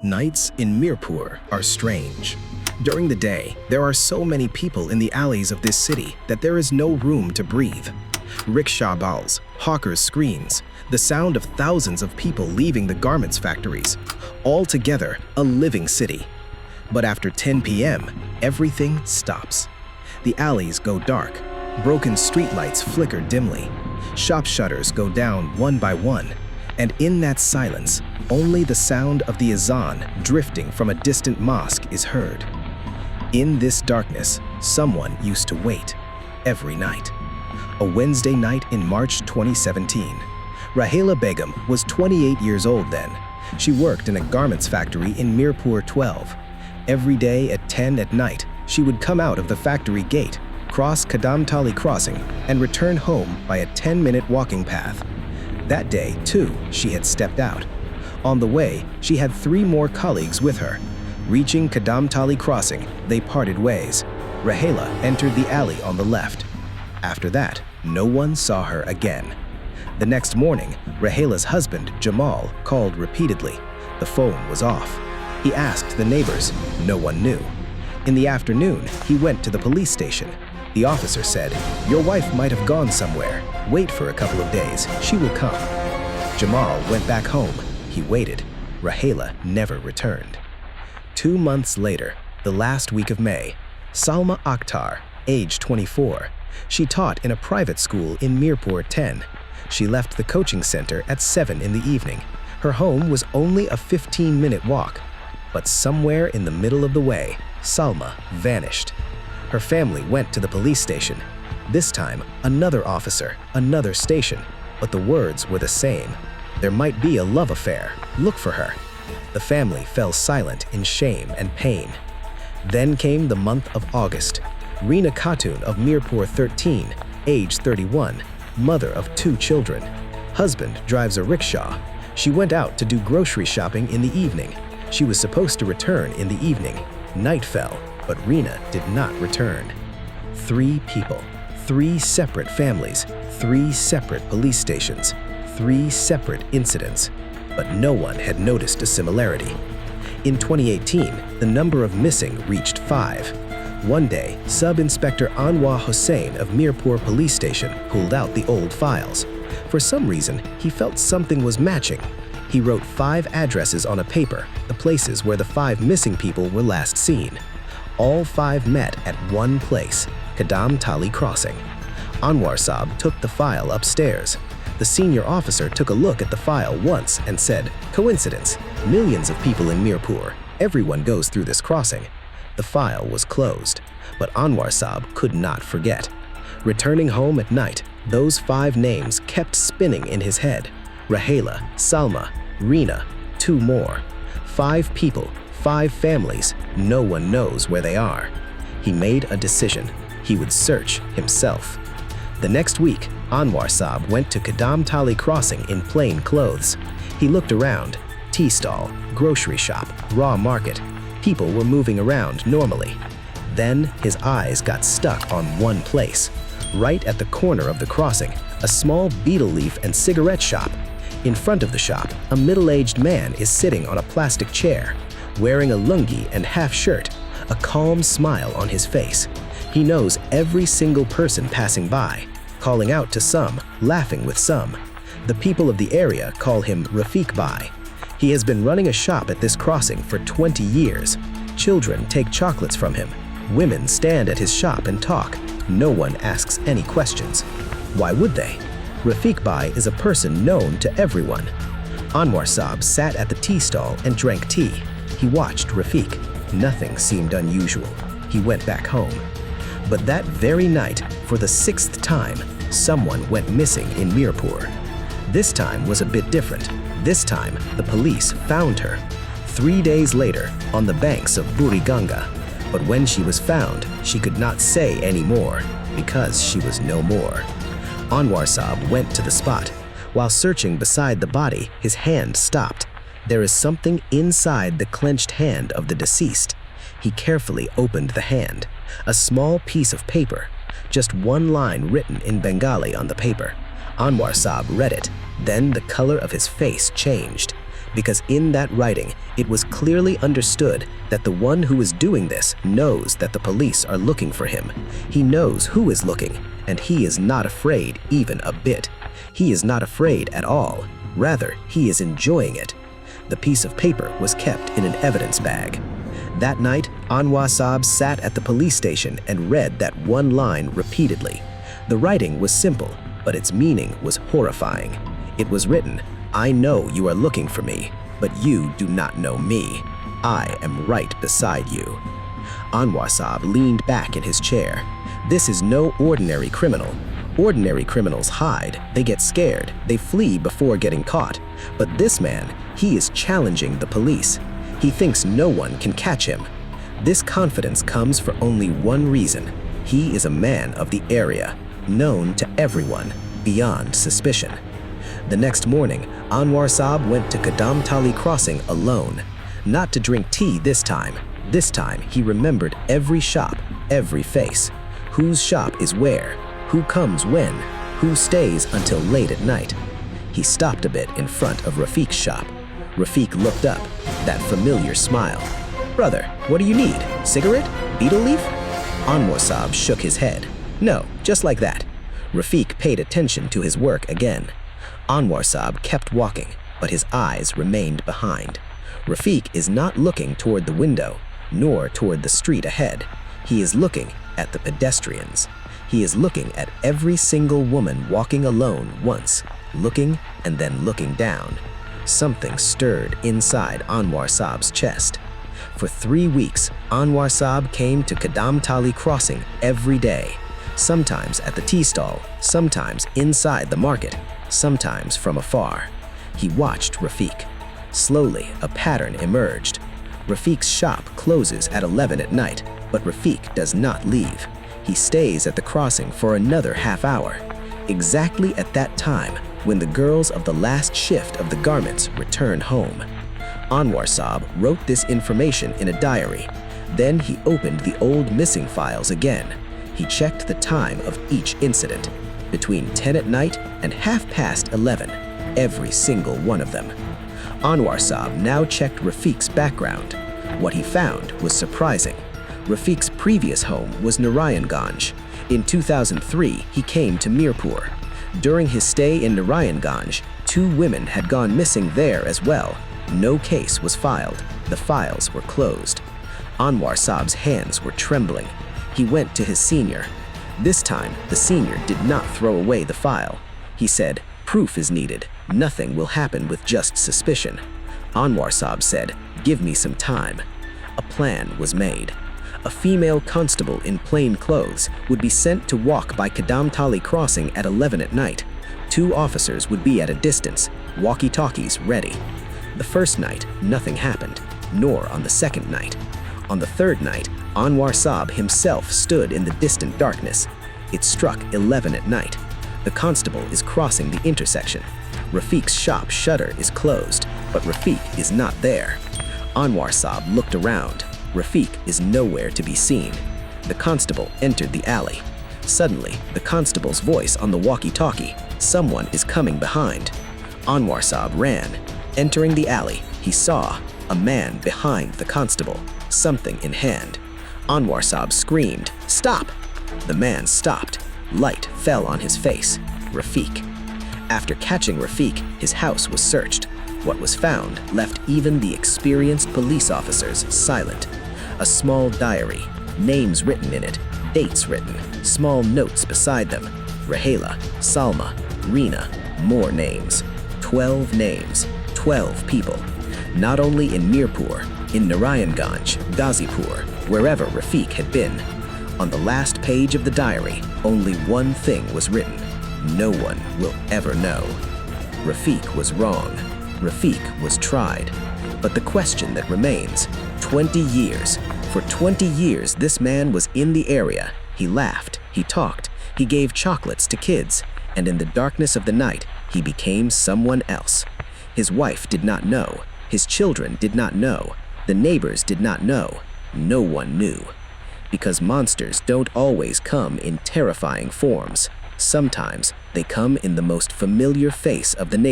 Nights in Mirpur are strange. During the day, there are so many people in the alleys of this city that there is no room to breathe. Rickshaw bells, hawkers' screens, the sound of thousands of people leaving the garments factories. All together, a living city. But after 10 p.m., everything stops. The alleys go dark. Broken streetlights flicker dimly. Shop shutters go down one by one. And in that silence, only the sound of the azan drifting from a distant mosque is heard. In this darkness, someone used to wait every night. A Wednesday night in March 2017. Rahela Begum was 28 years old then. She worked in a garments factory in Mirpur 12. Every day at 10 at night, she would come out of the factory gate, cross Kadamtali Crossing, and return home by a 10-minute walking path. That day, too, she had stepped out. On the way, she had 3 more colleagues with her. Reaching Kadamtali Crossing, they parted ways. Rahela entered the alley on the left. After that, no one saw her again. The next morning, Rahela's husband, Jamal, called repeatedly. The phone was off. He asked the neighbors. No one knew. In the afternoon, he went to the police station. The officer said, "Your wife might have gone somewhere. Wait for a couple of days. She will come." Jamal went back home. He waited. Rahela never returned. 2 months later, the last week of May, Salma Akhtar, age 24, she taught in a private school in Mirpur 10. She left the coaching center at 7 in the evening. Her home was only a 15-minute walk. But somewhere in the middle of the way, Salma vanished. Her family went to the police station. This time, another officer, another station, but the words were the same. There might be a love affair. Look for her. The family fell silent in shame and pain. Then came the month of August. Reena Khatun of Mirpur 13, age 31, mother of 2 children. Husband drives a rickshaw. She went out to do grocery shopping in the evening. She was supposed to return in the evening. Night fell, but Reena did not return. 3 people, 3 separate families, 3 separate police stations, 3 separate incidents. But no one had noticed a similarity. In 2018, the number of missing reached 5. One day, Sub-Inspector Anwar Hossain of Mirpur Police Station pulled out the old files. For some reason, he felt something was matching. He wrote 5 addresses on a paper, the places where the 5 missing people were last seen. All 5 met at one place, Kadamtali Crossing. Anwar Saab took the file upstairs. The senior officer took a look at the file once and said, "Coincidence. Millions of people in Mirpur. Everyone goes through this crossing." The file was closed, but Anwar Saab could not forget. Returning home at night, those 5 names kept spinning in his head. Rahela, Salma, Reena, 2 more. 5 people, 5 families, no one knows where they are. He made a decision. He would search himself. The next week, Anwar Saab went to Kadamtali Crossing in plain clothes. He looked around. Tea stall, grocery shop, raw market. People were moving around normally. Then his eyes got stuck on one place. Right at the corner of the crossing, a small betel leaf and cigarette shop. In front of the shop, a middle-aged man is sitting on a plastic chair, wearing a lungi and half shirt, a calm smile on his face. He knows every single person passing by, calling out to some, laughing with some. The people of the area call him Rafiq Bhai. He has been running a shop at this crossing for 20 years. Children take chocolates from him. Women stand at his shop and talk. No one asks any questions. Why would they? Rafiq Bhai is a person known to everyone. Anwar Saab sat at the tea stall and drank tea. He watched Rafiq. Nothing seemed unusual. He went back home. But that very night, for the 6th time, someone went missing in Mirpur. This time was a bit different. This time, the police found her. 3 days later, on the banks of Buriganga. But when she was found, she could not say any more, because she was no more. Anwar Saab went to the spot. While searching beside the body, his hand stopped. There is something inside the clenched hand of the deceased. He carefully opened the hand. A small piece of paper. Just one line written in Bengali on the paper. Anwar Saab read it. Then the color of his face changed. because in that writing, it was clearly understood that the one who is doing this knows that the police are looking for him. He knows who is looking, and he is not afraid even a bit. He is not afraid at all. Rather, he is enjoying it. The piece of paper was kept in an evidence bag. That night, Anwar Saab sat at the police station and read that one line repeatedly. The writing was simple, but its meaning was horrifying. It was written, "I know you are looking for me, but you do not know me. I am right beside you." Anwar Saab leaned back in his chair. This is no ordinary criminal. Ordinary criminals hide, they get scared, they flee before getting caught. But this man, he is challenging the police. He thinks no one can catch him. This confidence comes for only one reason. He is a man of the area, known to everyone, beyond suspicion. The next morning, Anwar Saab went to Kadamtali Crossing alone. Not to drink tea this time. This time, he remembered every shop, every face. Whose shop is where? Who comes when? Who stays until late at night? He stopped a bit in front of Rafiq's shop. Rafiq looked up, that familiar smile. "Brother, what do you need? Cigarette? Beetle leaf?" Anwar Saab shook his head. "No, just like that." Rafiq paid attention to his work again. Anwar Saab kept walking, but his eyes remained behind. Rafiq is not looking toward the window, nor toward the street ahead. He is looking at the pedestrians. He is looking at every single woman walking alone once, looking and then looking down. Something stirred inside Anwar Saab's chest. For 3 weeks, Anwar Saab came to Kadamtali Crossing every day, sometimes at the tea stall, sometimes inside the market, sometimes from afar. He watched Rafiq. Slowly, a pattern emerged. Rafiq's shop closes at 11 at night, but Rafiq does not leave. He stays at the crossing for another half hour, exactly at that time when the girls of the last shift of the garments return home. Anwar Saab wrote this information in a diary. Then he opened the old missing files again. He checked the time of each incident, between 10 at night and 11:30, every single one of them. Anwar Saab now checked Rafiq's background. What he found was surprising. Rafiq's previous home was Narayanganj. In 2003, he came to Mirpur. During his stay in Narayanganj, 2 women had gone missing there as well. No case was filed. The files were closed. Anwar Saab's hands were trembling. He went to his senior. This time, the senior did not throw away the file. He said, "Proof is needed. Nothing will happen with just suspicion." Anwar Saab said, "Give me some time." A plan was made. A female constable in plain clothes would be sent to walk by Kadamtali Crossing at 11 at night. 2 officers would be at a distance, walkie-talkies ready. The first night, nothing happened, nor on the second night. On the third night, Anwar Saab himself stood in the distant darkness. It struck 11 at night. The constable is crossing the intersection. Rafiq's shop shutter is closed, but Rafiq is not there. Anwar Saab looked around. Rafiq is nowhere to be seen. The constable entered the alley. Suddenly, the constable's voice on the walkie-talkie, "Someone is coming behind." Anwar Saab ran. Entering the alley, he saw a man behind the constable, something in hand. Anwar Saab screamed, "Stop!" The man stopped. Light fell on his face. Rafiq. After catching Rafiq, his house was searched. What was found left even the experienced police officers silent. A small diary, names written in it, dates written, small notes beside them. Rahela, Salma, Reena, more names. 12 names, 12 people. Not only in Mirpur, in Narayanganj, Ghazipur, wherever Rafiq had been. On the last page of the diary, only one thing was written. No one will ever know. Rafiq was wrong. Rafiq was tried. But the question that remains, 20 years. For 20 years, this man was in the area. He laughed, he talked, he gave chocolates to kids, and in the darkness of the night, he became someone else. His wife did not know. His children did not know. The neighbors did not know. No one knew. Because monsters don't always come in terrifying forms. Sometimes they come in the most familiar face of the neighborhood.